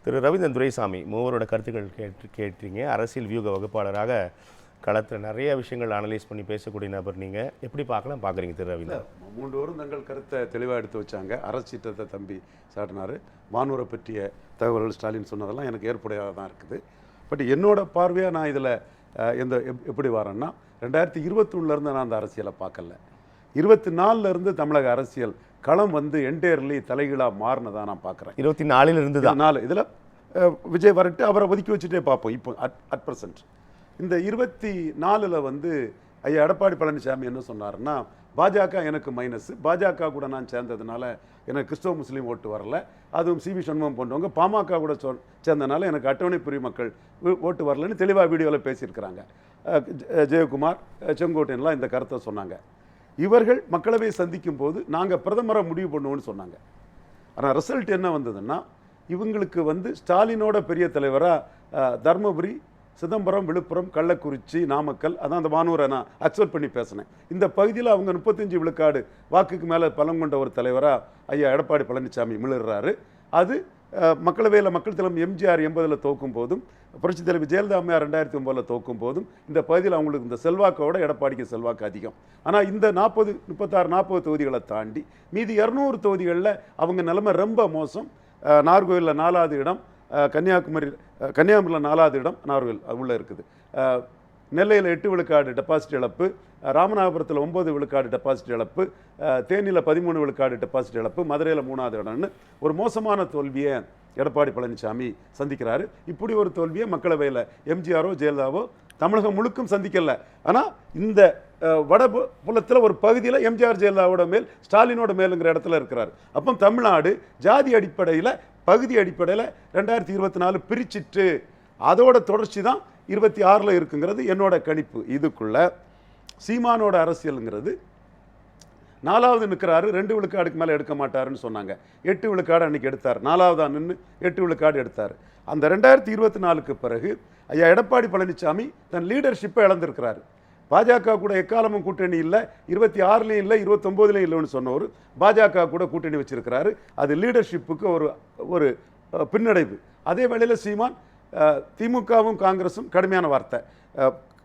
திரு ரவீந்திரன் துரைசாமி மூவரோட கருத்துக்கள் கேட்டீங்க. அரசியல் வியூக வகுப்பாளராக களத்தில் நிறைய விஷயங்கள் அனலைஸ் பண்ணி பேசக்கூடிய நபர். நீங்கள் எப்படி பார்க்குறீங்க திரு ரவீந்திரன்? 3 பேரும் தங்கள் கருத்தை தெளிவாக எடுத்து வச்சாங்க. அரசியத்தை தம்பி சாட்டினார். வானூரை பற்றிய தகவல்கள் ஸ்டாலின் சொன்னதெல்லாம் எனக்கு ஏற்புடையாக தான் இருக்குது. பட் என்னோட பார்வையாக நான் இதில் எப்படி வரேன்னா 2021 நான் அந்த அரசியலை பார்க்கல. 24 தமிழக அரசியல் களம் என்டையர்லி தலைகீழாக மாறினதாக நான் பார்க்குறேன். 24 தான் 4 இதில் விஜய் வரட்டு அவரை ஒதுக்கி வச்சுட்டே பார்ப்போம். இப்போ அட் ப்ரெசன்ட் இந்த 24 ஐயா எடப்பாடி பழனிசாமி என்ன சொன்னார்னா, பாஜக எனக்கு மைனஸ், பாஜக கூட நான் சேர்ந்ததுனால எனக்கு கிறிஸ்தவ முஸ்லீம் ஓட்டு வரல, அதுவும் சிவி சண்முகம் போன்றவங்க பாமக கூட சேர்ந்தனால எனக்கு அட்டவணை பிரிவு மக்கள் ஓட்டு வரலன்னு தெளிவாக வீடியோவில் பேசியிருக்கிறாங்க. ஜெயக்குமார், செங்கோட்டையன்லாம் இந்த கருத்தை சொன்னாங்க. இவர்கள் மக்களவை சந்திக்கும் போது நாங்கள் பிரதமரை முடிவு பண்ணுவோம்னு சொன்னாங்க. ஆனால் ரிசல்ட் என்ன வந்ததுன்னா, இவங்களுக்கு ஸ்டாலினோட பெரிய தலைவராக தர்மபுரி, சிதம்பரம், விழுப்புரம், கள்ளக்குறிச்சி, நாமக்கல், அதான் அந்த வானூரை நான் அக்செப்ட் பண்ணி பேசினேன். இந்த பகுதியில் அவங்க 35 விழுக்காடு வாக்குக்கு மேலே பலம் கொண்ட ஒரு தலைவராக ஐயா எடப்பாடி பழனிசாமி மிளறாரு. அது மக்களவையில் மக்கள் தலைவர் எம்ஜிஆர் 80 தோக்கும் போதும், புரட்சி தலைவர் ஜெயலலிதா அம்மையார் 2009 தோக்கும் போதும் இந்த பகுதியில் அவங்களுக்கு இந்த செல்வாக்கோட எடப்பாடிக்கு செல்வாக்கு அதிகம். ஆனால் இந்த 36-40 தொகுதிகளை தாண்டி மீதி 200 தொகுதிகளில் அவங்க நிலைமை ரொம்ப மோசம். நாகர்கோவிலில் 4வது இடம், கன்னியாகுமரியில் 4வது இடம் நாகர்கோவில் உள்ளே இருக்குது. நெல்லையில் 8 விழுக்காடு டெபாசிட் இழப்பு, ராமநாதபுரத்தில் 9 விழுக்காடு டெபாசிட் இழப்பு, தேனியில் 13 விழுக்காடு டெபாசிட் இழப்பு, மதுரையில் 3வது இடம்னு ஒரு மோசமான தோல்வியை எடப்பாடி பழனிசாமி சந்திக்கிறாரு. இப்படி ஒரு தோல்வியை மக்களவையில் எம்ஜிஆரோ ஜெயலலிதாவோ தமிழகம் முழுக்கும் சந்திக்கல. ஆனால் இந்த வடபுலத்தில் ஒரு பகுதியில் எம்ஜிஆர் ஜெயலலிதாவோட மேல், ஸ்டாலினோட மேலுங்கிற இடத்துல இருக்கிறார். அப்போ தமிழ்நாடு ஜாதி அடிப்படையில், பகுதி அடிப்படையில் 2024 பிரிச்சிட்டு அதோட தொடர்ச்சி தான் 26 இருக்குங்கிறது என்னோட கணிப்பு. இதுக்குள்ள சீமானோட அரசியலுங்கிறது 4வது நிற்கிறாரு. 2 விழுக்காடுக்கு மேலே எடுக்க மாட்டாருன்னு சொன்னாங்க. 8 விழுக்காடு அன்னைக்கு எடுத்தார். 4வதா நின்று 8 விழுக்காடு எடுத்தார். அந்த 2024 பிறகு ஐயா எடப்பாடி பழனிசாமி தன் லீடர்ஷிப்பை இழந்திருக்கிறாரு. பாஜக கூட எக்காலமும் கூட்டணி இல்லை, 26 இல்லை, 29 இல்லைன்னு சொன்னவர் பாஜக கூட கூட்டணி வச்சிருக்கிறாரு. அது லீடர்ஷிப்புக்கு ஒரு பின்னடைவு. அதே வேளையில் சீமான் திமுகவும் காங்கிரஸும் கடுமையான வார்த்தை.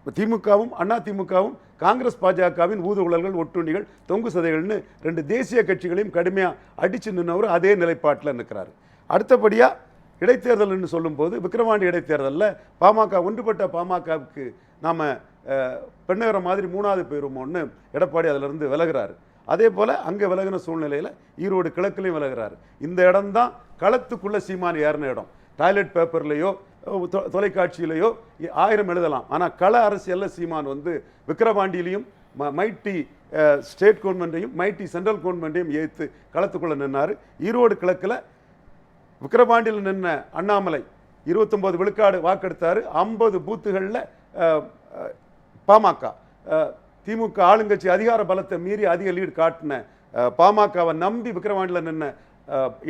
திமுகவும் அண்ணா திமுகவும் காங்கிரஸ் பாஜகவின் ஊதுகுழல்கள், ஒட்டுண்ணிகள், தொங்கு சதைகள்னு 2 தேசிய கட்சிகளையும் கடுமையாக அடித்து நின்றவர் அதே நிலைப்பாட்டில் நிற்கிறாரு. அடுத்தபடியாக இடைத்தேர்தல்னு சொல்லும்போது விக்கிரவாண்டி இடைத்தேர்தலில் பாமக ஒன்றுபட்ட பாமகவுக்கு நாம் பெண்ணகர மாதிரி 3வது போயிருமோன்னு எடப்பாடி அதிலிருந்து விலகிறாரு. அதே போல் அங்கே விலகின சூழ்நிலையில் ஈரோடு கிழக்குலையும் விலகிறாரு. இந்த இடம்தான் களத்துக்குள்ளே சீமான் ஏறின இடம். டாய்லெட் பேப்பர்லேயோ தொலைக்காட்சியிலையோ 1000 எழுதலாம். ஆனால் கள அரசியலில் சீமான் விக்கிரவாண்டியிலையும் மைட்டி ஸ்டேட் கவர்மெண்ட்டையும் மைட்டி சென்ட்ரல் கவர்மெண்ட்டையும் ஏற்று களத்துக்குள்ளே நின்னார். ஈரோடு கிழக்கில் விக்கிரவாண்டியில் நின்ன அண்ணாமலை 29 விழுக்காடு வாக்கெடுத்தார். 50 பூத்துகளில் பாமக, திமுக ஆளுங்கட்சி அதிகார பலத்தை மீறி அதிக லீடு காட்டின பாமகவை நம்பி விக்கிரவாண்டியில் நின்ன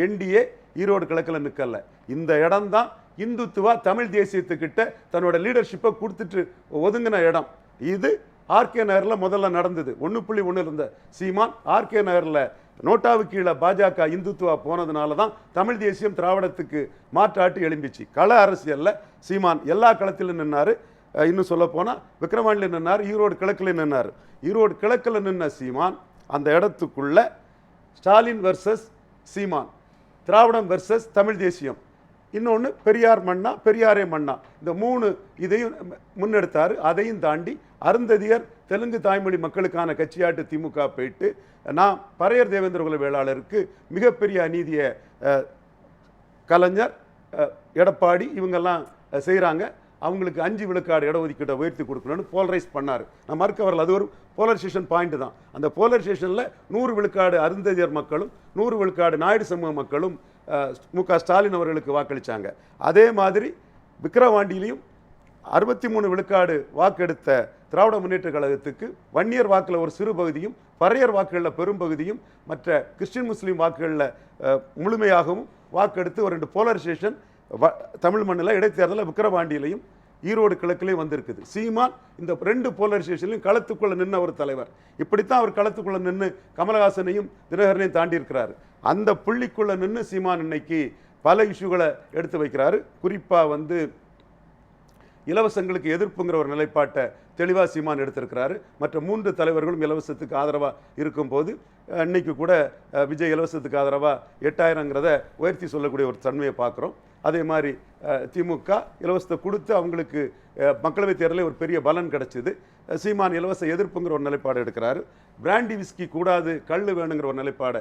என்டிஏ ஈரோடு கிழக்கில் நிற்கல. இந்த இடம்தான் இந்துத்துவா தமிழ் தேசியத்துக்கிட்ட தன்னோட லீடர்ஷிப்பை கொடுத்துட்டு ஒதுங்கின இடம். இது ஆர்கே நகரில் முதல்ல நடந்தது. 1.1 இருந்த சீமான் ஆர்கே நகரில் நோட்டாவுக்கு கீழே பாஜக இந்துத்துவா போனதுனால தான் தமிழ் தேசியம் திராவிடத்துக்கு மாற்றாட்டு எழும்பிச்சு. கள அரசியலில் சீமான் எல்லா களத்திலும் நின்னார். இன்னும் சொல்ல போனால் விக்கிரவாண்டியில் நின்னார், ஈரோடு கிழக்கில் நின்னார். ஈரோடு கிழக்கில் நின்ன சீமான் அந்த இடத்துக்குள்ள ஸ்டாலின் வெர்சஸ் சீமான், திராவிடம் வெர்சஸ் தமிழ் தேசியம், இன்னொன்று பெரியார் மண்ணா பெரியாரே மண்ணா, இந்த 3 இதையும் முன்னெடுத்தார். அதையும் தாண்டி அருந்ததியர் தெலுங்கு தாய்மொழி மக்களுக்கான கட்சியாட்டு திமுக போயிட்டு நான் பறையர் தேவேந்திர குல வேளாளருக்கு மிகப்பெரிய அநீதியை கலைஞர், எடப்பாடி இவங்கெல்லாம் செய்கிறாங்க, அவங்களுக்கு 5 விழுக்காடு இடஒதுக்கீட்டை உயர்த்தி கொடுக்கணும்னு போலரைஸ் பண்ணார். நான் மறுக்க வரல, அது ஒரு போலரைசேஷன் பாயிண்ட் தான். அந்த போலரைசேஷனில் 100 விழுக்காடு அருந்ததியர் மக்களும் 100 விழுக்காடு நாயுடு சமூக மக்களும் மு.க. ஸ்டாலின் அவர்களுக்கு வாக்களித்தாங்க. அதே மாதிரி விக்கிரவாண்டியிலையும் 63 விழுக்காடு வாக்கெடுத்த திராவிட முன்னேற்ற கழகத்துக்கு வன்னியர் வாக்கில் ஒரு சிறு பகுதியும், பறையர் வாக்குகளில் பெரும் பகுதியும், மற்ற கிறிஸ்டின் முஸ்லீம் வாக்குகளில் முழுமையாகவும் வாக்கெடுத்து ஒரு 2 போலரைசேஷன் தமிழ் மண்ணில் இடைத்தேர்தலில் விக்கிரவாண்டியிலையும் ஈரோடு கிழக்கிலையும் வந்திருக்குது. சீமான் இந்த 2 போலரைசேஷன்லையும் களத்துக்குள்ள நின்ன ஒரு தலைவர். இப்படித்தான் அவர் களத்துக்குள்ள நின்று கமலஹாசனையும் தினகரனையும் தாண்டி இருக்கிறார். அந்த புள்ளிக்குள்ள நின்று சீமான் இன்னைக்கு பல இஷ்யூகளை எடுத்து வைக்கிறாரு. குறிப்பாக வந்து இலவசங்களுக்கு எதிர்ப்புங்கிற ஒரு நிலைப்பாட்டை தெளிவாக சீமான் எடுத்திருக்கிறாரு. மற்ற 3 தலைவர்களும் இலவசத்துக்கு ஆதரவாக இருக்கும்போது இன்னைக்கு கூட விஜய் இலவசத்துக்கு ஆதரவாக 8000ங்கிறத உயர்த்தி சொல்லக்கூடிய ஒரு தன்மையை பார்க்குறோம். அதே மாதிரி திமுக இலவசத்தை கொடுத்து அவங்களுக்கு மக்களவைத் தேர்தலில் ஒரு பெரிய பலன் கிடைச்சிது. சீமான் இலவச எதிர்ப்புங்கிற ஒரு நிலைப்பாடு எடுக்கிறாரு. பிராண்டி விஸ்கி கூடாது, கல் வேணுங்கிற ஒரு நிலைப்பாடை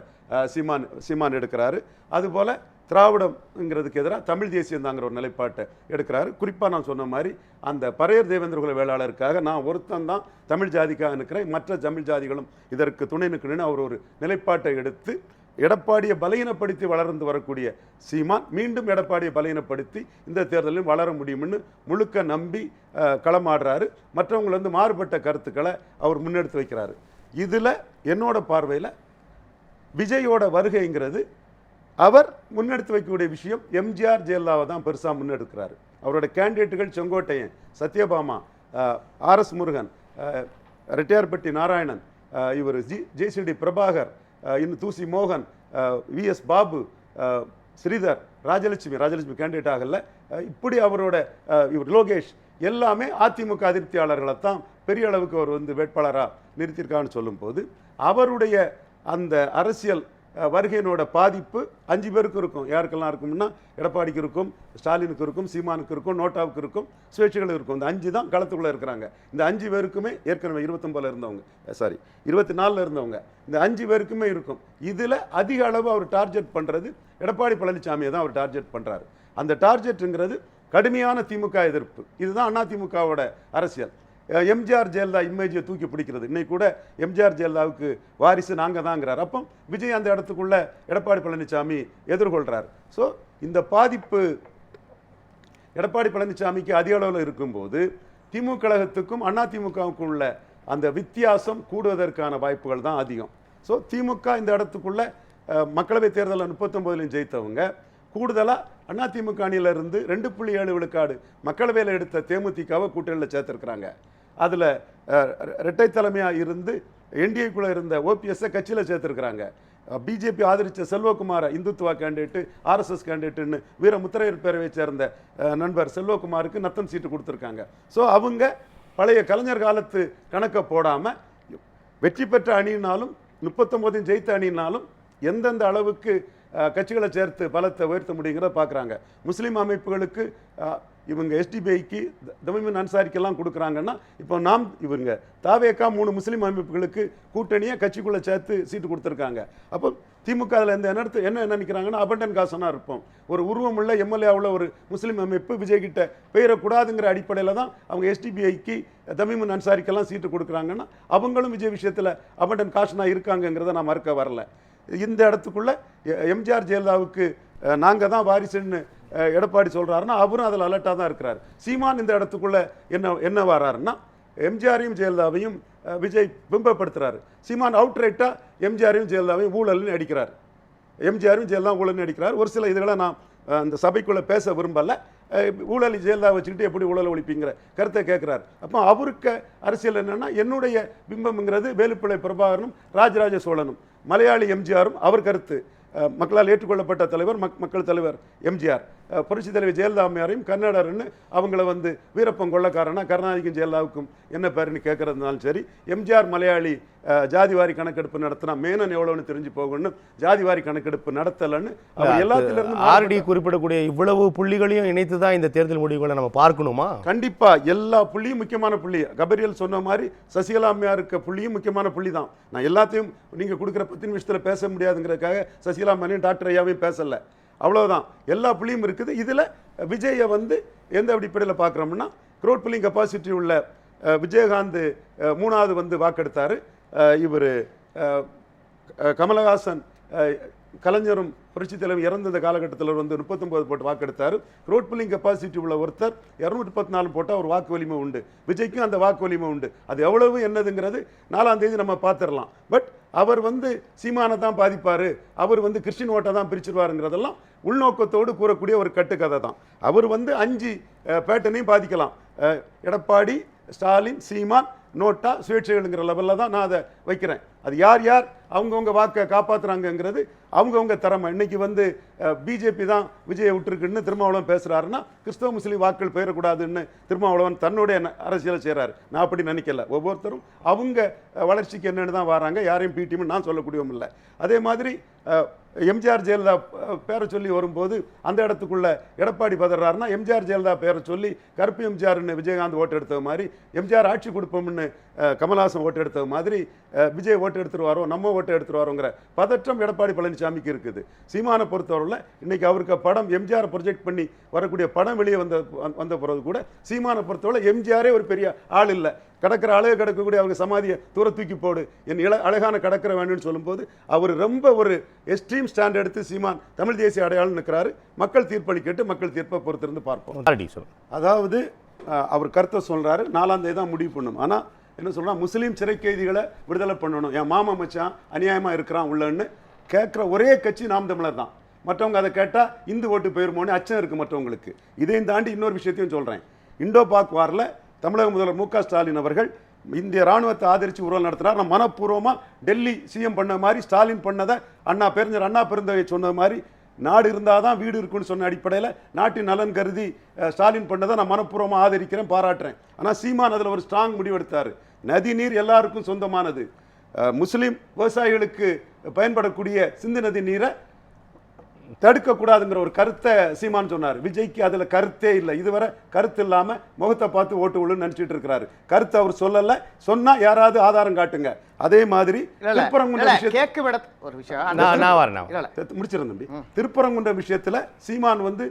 சீமான் எடுக்கிறாரு. அதுபோல் திராவிடம்ங்கிறதுக்கு எதிராக தமிழ் தேசியம் தாங்கிற ஒரு நிலைப்பாட்டை எடுக்கிறாரு. குறிப்பாக நான் சொன்ன மாதிரி அந்த பறையர் தேவேந்திரகுல வேளாளருக்காக நான் ஒருத்தன் தான் தமிழ் ஜாதிக்காக நிற்கிறேன், மற்ற தமிழ் ஜாதிகளும் இதற்கு துணை நிற்கணும்னு அவர் ஒரு நிலைப்பாட்டை எடுத்து எடப்பாடியை பலகீனப்படுத்தி வளர்ந்து வரக்கூடிய சீமான் மீண்டும் எடப்பாடியை பலகீனப்படுத்தி இந்த தேர்தலில் வளர முடியும்னு முழுக்க நம்பி களமாடுறாரு. மற்றவங்களை வந்து மாறுபட்ட கருத்துக்களை அவர் முன்னெடுத்து வைக்கிறாரு. இதில் என்னோட பார்வையில் விஜயோட வருகைங்கிறது அவர் முன்னெடுத்து வைக்கக்கூடிய விஷயம் எம்ஜிஆர் ஜெயலலிதாவை தான் பெருசாக முன்னெடுக்கிறாரு. அவரோட கேண்டிடேட்டுகள் செங்கோட்டையன், சத்யபாமா, ஆர்எஸ் முருகன், ரெட்டியார்பட்டி நாராயணன், இவர் ஜேசிடி பிரபாகர், இன்னும் தூசி மோகன், விஎஸ் பாபு, ஸ்ரீதர், ராஜலட்சுமி கேண்டிடேட் ஆகல, இப்படி அவரோட இவர் லோகேஷ் எல்லாமே அதிமுக அதிருப்தியாளர்களை தான் பெரிய அளவுக்கு அவர் வந்து வேட்பாளராக நிறுத்தியிருக்கான்னு சொல்லும்போது அவருடைய அந்த அரசியல் வருகையினோட பாதிப்பு 5 பேருக்கு இருக்கும். யாருக்கெல்லாம் இருக்கும்னா எடப்பாடிக்கு இருக்கும், ஸ்டாலினுக்கு இருக்கும், சீமானுக்கு இருக்கும், நோட்டாவுக்கு இருக்கும், சுயேட்சைகள் இருக்கும். இந்த 5 தான் களத்துக்குள்ளே இருக்கிறாங்க. இந்த 5 பேருக்குமே ஏற்கனவே 29 இருந்தவங்க, 24 இருந்தவங்க, இந்த 5 பேருக்குமே இருக்கும். இதில் அதிக அளவு அவர் டார்கெட் பண்ணுறது எடப்பாடி பழனிசாமியை தான் அவர் டார்கெட் பண்ணுறாரு. அந்த டார்கெட்டுங்கிறது கடுமையான திமுக எதிர்ப்பு. இதுதான் அதிமுகவோட அரசியல். எம்ஜிஆர் ஜெயலலிதா இமேஜை தூக்கி பிடிக்கிறது. இன்னைக்கு கூட எம்ஜிஆர் ஜெயலலிதாவுக்கு வாரிசு நாங்கள் தாங்கிறார். அப்போ விஜய் அந்த இடத்துக்குள்ள எடப்பாடி பழனிசாமி எதிர்கொள்கிறார். ஸோ இந்த பாதிப்பு எடப்பாடி பழனிசாமிக்கு அதிக அளவில் இருக்கும்போது திமுக கழகத்துக்கும் அதிமுகவுக்கும் உள்ள அந்த வித்தியாசம் கூடுவதற்கான வாய்ப்புகள் தான் அதிகம். ஸோ திமுக இந்த இடத்துக்குள்ள மக்களவைத் தேர்தலில் 39 ஜெயித்தவங்க கூடுதலாக அதிமுக அணியிலிருந்து 2.7 விழுக்காடு மக்களவையில் எடுத்த தேமுதிகவை கூட்டணியில் சேர்த்துருக்குறாங்க. அதில் இரட்டை தலைமையாக இருந்து என்டிஏக்குள்ளே இருந்த ஓபிஎஸ்ஸை கட்சியில் சேர்த்துருக்குறாங்க. பிஜேபி ஆதரித்த செல்வகுமாரை இந்துத்துவா கேண்டிடேட்டு, ஆர்எஸ்எஸ் கேண்டிடேட்டுன்னு வீர முத்திரையர் பேரவை சேர்ந்த நண்பர் செல்வகுமாருக்கு நத்தம் சீட்டு கொடுத்துருக்காங்க. ஸோ அவங்க பழைய கலைஞர் காலத்து கணக்கை போடாமல் வெற்றி பெற்ற அணியினாலும் 39 ஜெயித்த அணியினாலும் எந்தெந்த அளவுக்கு கட்சிகளை சேர்த்து பலத்தை உயர்த்த முடியுங்கிறத பார்க்குறாங்க. முஸ்லீம் அமைப்புகளுக்கு இவங்க எஸ்டிபிஐக்கு தமிமின் அன்சாரிக்கெல்லாம் கொடுக்குறாங்கன்னா இப்போ இவங்க தாவேக்கா 3 முஸ்லீம் அமைப்புகளுக்கு கூட்டணியை கட்சிக்குள்ளே சேர்த்து சீட்டு கொடுத்துருக்காங்க. அப்போ திமுக அதில் என்ன நினைக்கிறாங்கன்னா அபண்டன் காசனாக இருப்போம், ஒரு உருவம் உள்ள எம்எல்ஏவில் ஒரு முஸ்லீம் அமைப்பு விஜய்கிட்ட பெயரக்கூடாதுங்கிற அடிப்படையில் தான் அவங்க எஸ்டிபிஐக்கு தமிமின் அன்சாரிக்கெல்லாம் சீட்டு கொடுக்குறாங்கன்னா அவங்களும் விஜய் விஷயத்தில் அபண்டன் காசனாக இருக்காங்கங்கிறத நான் மறுக்க வரல. இந்த இடத்துக்குள்ள எம்ஜிஆர் ஜெயலலிதாவுக்கு நாங்கள் தான் வாரிசுன்னு எடப்பாடி சொல்கிறாருன்னா அவரும் அதில் அலர்ட்டாக தான் இருக்கிறார். சீமான் இந்த இடத்துக்குள்ள என்ன வராருன்னா எம்ஜிஆரையும் ஜெயலலிதாவையும் விஜய் பிம்பப்படுத்துறாரு. சீமான் அவுட்ரைட்டாக எம்ஜிஆரையும் ஜெயலலிதாவையும் ஊழல்னு அடிக்கிறார். எம்ஜிஆரையும் ஜெயலலிதா ஊழல்னு அடிக்கிறார். ஒரு சில இதுகளை நான் அந்த சபைக்குள்ளே பேச விரும்பலை. ஊழல் ஜெயலலிதா வச்சுக்கிட்டு எப்படி ஊழல் ஒழிப்பிங்கிற கருத்தை கேட்குறாரு. அப்போ அவருக்கு அரசியல் என்னென்னா என்னுடைய பிம்பம்ங்கிறது வேலுப்பிள்ளை பிரபாகரனும் ராஜராஜ சோழனும், மலையாளி எம்ஜிஆரும் அவர் கருத்து மக்களால் ஏற்றுக்கொள்ளப்பட்ட தலைவர் மக்கள் தலைவர் எம்ஜிஆர், புரட்சி தலைவர் ஜெயலலிதா அம்மையாரையும் கன்னடர்னு அவங்கள வந்து வீரப்பன் கொள்ளக்காரனா கருணாநிதிக்கும் ஜெயலலிதாவுக்கும் என்ன பேருன்னு கேட்கறதுனாலும் சரி, எம்ஜிஆர் மலையாளி ஜாதிவாரி கணக்கெடுப்பு நடத்தினா மேனன் எவ்வளவுன்னு தெரிஞ்சு போகணும், ஜாதிவாரி கணக்கெடுப்பு நடத்தலன்னு எல்லாத்திலிருந்து ஆர்டி குறிப்பிடக்கூடிய இவ்வளவு புள்ளிகளையும் இணைத்து தான் இந்த தேர்தல் முடிவுகளை நம்ம பார்க்கணுமா? கண்டிப்பா எல்லா புள்ளியும் முக்கியமான புள்ளி. கபரியல் சொன்ன மாதிரி சசிகலா அம்மையார் இருக்க புள்ளியும் முக்கியமான புள்ளி தான். நான் எல்லாத்தையும் நீங்க கொடுக்குற 10 நிமிஷத்தில் பேச முடியாதுங்கிறதுக்காக சசிகலா அம்மையும் டாக்டர் ஐயாவையும் பேசல, அவ்வளவுதான். எல்லா புள்ளியும் இருக்குது. இதுல விஜயை வந்து எந்த அடிப்படையில் பார்க்குறோம்னா க்ரோட் புல்லிங் கெப்பாசிட்டி உள்ள விஜயகாந்த் 3வது வந்து வாக்கெடுத்தார். இவர் கமலஹாசன் கலைஞரும் புரட்சி தலைவர் இறந்த இந்த காலகட்டத்தில் வந்து 39 போட்டு வாக்கெடுத்தார். ரோட் புல்லிங் கெப்பாசிட்டி உள்ள ஒருத்தர் 214 போட்டால் ஒரு வாக்கு வலிமை உண்டு. விஜய்க்கும் அந்த வாக்கு வலிமை உண்டு. அது எவ்வளவு என்னதுங்கிறது 4ஆம் தேதி நம்ம பார்த்துடலாம். பட் அவர் வந்து சீமானை தான் பாதிப்பார், அவர் வந்து கிறிஸ்டின் ஓட்டை தான் பிரிச்சிருவாருங்கிறதெல்லாம் உள்நோக்கத்தோடு கூறக்கூடிய ஒரு கட்டுக்கதை தான். அவர் வந்து 5 பேட்டர்னையும் பாதிக்கலாம். எடப்பாடி, ஸ்டாலின், சீமான், நோட்டா, சுயேட்சைகள்ங்கிற லெவலில் தான் நான் அதை வைக்கிறேன். அது யார் யார் அவங்கவுங்க வாக்கை காப்பாற்றுறாங்கங்கிறது அவங்கவுங்க திறமை. இன்னைக்கு வந்து பிஜேபி தான் விஜயை விட்டுருக்குன்னு திருமாவளவன் பேசுகிறாருன்னா கிறிஸ்தவ முஸ்லீம் வாக்குகள் போயிடக்கூடாதுன்னு திருமாவளவன் தன்னுடைய அரசியலை செய்கிறாரு. நான் அப்படி நினைக்கல. ஒவ்வொருத்தரும் அவங்க வளர்ச்சிக்கு என்னென்னு தான் வராங்க. யாரையும் பிடிஎம்னு நான் சொல்லக்கூடியவும் இல்லை. அதே மாதிரி எம்ஜிஆர் ஜெயலலிதா பேரை சொல்லி வரும்போது அந்த இடத்துக்குள்ள எடப்பாடி பதறாருன்னா எம்ஜிஆர் ஜெயலலிதா பேரை சொல்லி கருப்பு எம்ஜிஆர்னு விஜயகாந்த் ஓட்டு எடுத்தது மாதிரி, எம்ஜிஆர் ஆட்சி கொடுப்போம்னு கமல்ஹாசன் ஓட்டு எடுத்தது மாதிரி விஜய் ஓட்டு எடுத்துருவாரோ நம்ம ஓட்டு எடுத்துருவாரோங்கிற பதற்றம் எடப்பாடி பழனிசாமிக்கு இருக்குது. சீமானை பொறுத்தவரையில் இன்னைக்கு அவருக்கு படம் எம்ஜிஆர் ப்ரொஜெக்ட் பண்ணி வரக்கூடிய படம் வெளியே வந்த பிறகு கூட சீமானை பொறுத்தவரை எம்ஜிஆரே ஒரு பெரிய ஆள் இல்லை. கடற்கரை அழகு கிடக்கக்கூடிய அவங்க சமாதியை தூர தூக்கி போடு, என் அழகான கடற்கரை வேணும்னு சொல்லும்போது அவர் ரொம்ப ஒரு எக்ஸ்ட்ரீம் ஸ்டாண்ட் எடுத்து சீமான் தமிழ் தேசிய அடையாளம் நிற்கிறாரு. மக்கள் தீர்ப்பளி கேட்டு மக்கள் தீர்ப்பை பொறுத்திருந்து பார்ப்போம். அதாவது அவர் கருத்தை சொல்றாரு, 4ஆம் தேதி தான் முடிவு பண்ணும். ஆனால் என்ன சொல்றா, முஸ்லீம் சிறை கைதிகளை விடுதலை பண்ணணும், என் மாமா மச்சான் அநியாயமாக இருக்கிறான் உள்ளன்னு கேட்குற ஒரே கட்சி நாம் தமிழர் தான். மற்றவங்க அதை கேட்டால் இந்து ஓட்டு போயிருமோன்னு அச்சம் இருக்குது மற்றவங்களுக்கு. இதையும் தாண்டி இன்னொரு விஷயத்தையும் சொல்கிறேன். இண்டோ பாக் வாரில் தமிழக முதல்வர் மு க ஸ்டாலின் அவர்கள் இந்திய ராணுவத்தை ஆதரித்து ஊர்வலம் நடத்தினார். நான் மனப்பூர்வமாக டெல்லி சிஎம் பண்ண மாதிரி ஸ்டாலின் பண்ணதை அண்ணா பெருந்தகை சொன்னது மாதிரி நாடு இருந்தால் தான் வீடு இருக்குன்னு சொன்ன அடிப்படையில் நாட்டின் நலன் கருதி ஸ்டாலின் பண்ணதை நான் மனப்பூர்வமாக ஆதரிக்கிறேன், பாராட்டுறேன். ஆனால் சீமான் அதில் ஒரு ஸ்ட்ராங் முடிவெடுத்தார். நதி நீர் எல்லாருக்கும் சொந்தமானது. முஸ்லீம் விவசாயிகளுக்கு பயன்படக்கூடிய சிந்து நதி நீரை தடுக்கக்கூடாதுங்கிற ஒரு கருத்தை சீமான் சொன்னார். விஜய்க்கு அதில் கருத்தே இல்லை. இதுவரை கருத்து இல்லாமல் முகத்தை பார்த்து ஓட்டு விழுன்னு நினச்சிட்டு இருக்கிறாரு. கருத்து அவர் சொல்லலை. சொன்னால் யாராவது ஆதாரம் காட்டுங்க. அதே மாதிரி முடிச்சிருந்த தம்பி, திருப்பரங்குன்ற விஷயத்தில் சீமான் வந்து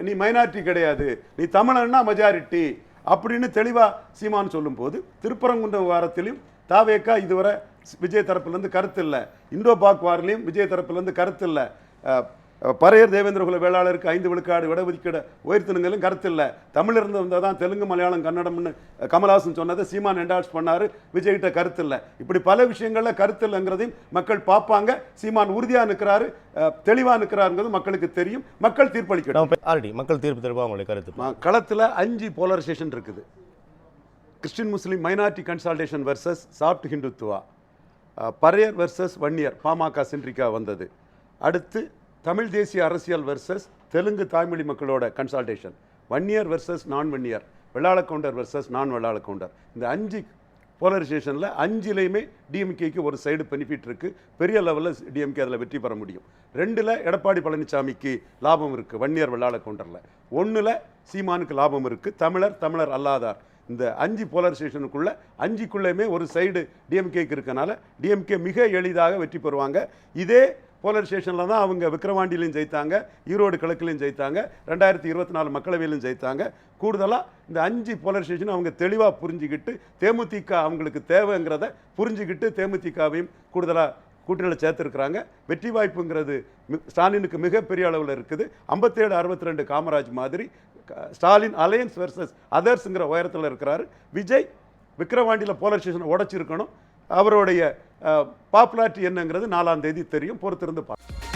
நீ மைனாரிட்டி கிடையாது, நீ தமிழன்னா மெஜாரிட்டி அப்படின்னு தெளிவா சீமான் சொல்லும் போது, திருப்பரங்குன்ற வாரத்திலும் தாவேக்கா இதுவரை விஜய் தரப்பிலிருந்து கருத்து இல்லை. இண்டோ பாக் வாரிலையும் விஜய் தரப்பிலிருந்து கருத்து இல்லை. பறையர் தேவேந்திரகுல வேளாளருக்கு 5 விழுக்காடு இடஒதுக்கீடு உயர்த்தினுங்களும் கருத்து இல்லை. தமிழ் இருந்து வந்தால் தான் தெலுங்கு மலையாளம் கன்னடம்னு கமல்ஹாசன் சொன்னதை சீமான் என்டார்ஸ் பண்ணாரு. விஜய்கிட்ட கருத்து இல்லை. இப்படி பல விஷயங்கள்ல கருத்து இல்லைங்கிறதையும் மக்கள் பார்ப்பாங்க. சீமான் உறுதியாக நிற்கிறாரு, தெளிவாக நிற்கிறாருங்கிறது மக்களுக்கு தெரியும். மக்கள் தீர்ப்பளிக்கணும். ஆல்ரெடி மக்கள் தீர்ப்பு தருவா உங்களுடைய கருத்து. களத்தில் 5 போலரைசேஷன் இருக்குது. Christian Muslim minority consolidation versus soft Hindutva, Paraiyar versus Vanniyar PMK சென்ட்ரிக்கா வந்தது. அடுத்து தமிழ் தேசிய அரசியல் வெர்சஸ் தெலுங்கு தாய்மொழி மக்களோட கன்சால்டேஷன், வன்னியர் வெர்சஸ் நான் வன்னியர், வெள்ளாள கவுண்டர் வெர்சஸ் நான் வெள்ளாள கவுண்டர். இந்த 5 போலரைசேஷனில் 5லையுமே டிஎம்கேக்கு ஒரு சைடு பெனிஃபிட் இருக்குது. பெரிய லெவலில் டிஎம்கே அதில் வெற்றி பெற முடியும். 2ல் எடப்பாடி பழனிசாமிக்கு லாபம் இருக்குது வன்னியர் வெள்ளாள கவுண்டரில். 1ல் சீமானுக்கு லாபம் இருக்குது தமிழர் அல்லாதார். இந்த 5 போலரைசேஷனுக்குள்ள 5க்குள்ளேயுமே ஒரு சைடு டிஎம்கேக்கு இருக்கனால டிஎம்கே மிக எளிதாக வெற்றி பெறுவாங்க. இதே போலரைசேஷனில் தான் அவங்க விக்கிரவாண்டியிலையும் ஜெயித்தாங்க, ஈரோடு கிழக்குலையும் ஜெயித்தாங்க, 2024 மக்களவையிலும் ஜெயித்தாங்க. கூடுதலாக இந்த 5 போலரைசேஷனும் அவங்க தெளிவாக புரிஞ்சுக்கிட்டு தேமுதிக அவங்களுக்கு தேவைங்கிறத புரிஞ்சுக்கிட்டு தேமுதிகவையும் கூடுதலாக கூட்டணியில் சேர்த்துருக்குறாங்க. வெற்றி வாய்ப்புங்கிறது ஸ்டாலினுக்கு மிகப்பெரிய அளவில் இருக்குது. 57-62 காமராஜ் மாதிரி ஸ்டாலின் அலையன்ஸ் வெர்சஸ் அதர்ஸுங்கிற உயரத்தில் இருக்கிறாரு. விஜய் விக்கிரவாண்டியில் போலரைசேஷனை உடைச்சிருக்கணும். அவருடைய பாப்புலாரிட்டி என்னங்கிறது 4ஆம் தேதி தெரியும். பொறுத்திருந்து பார்க்கலாம்.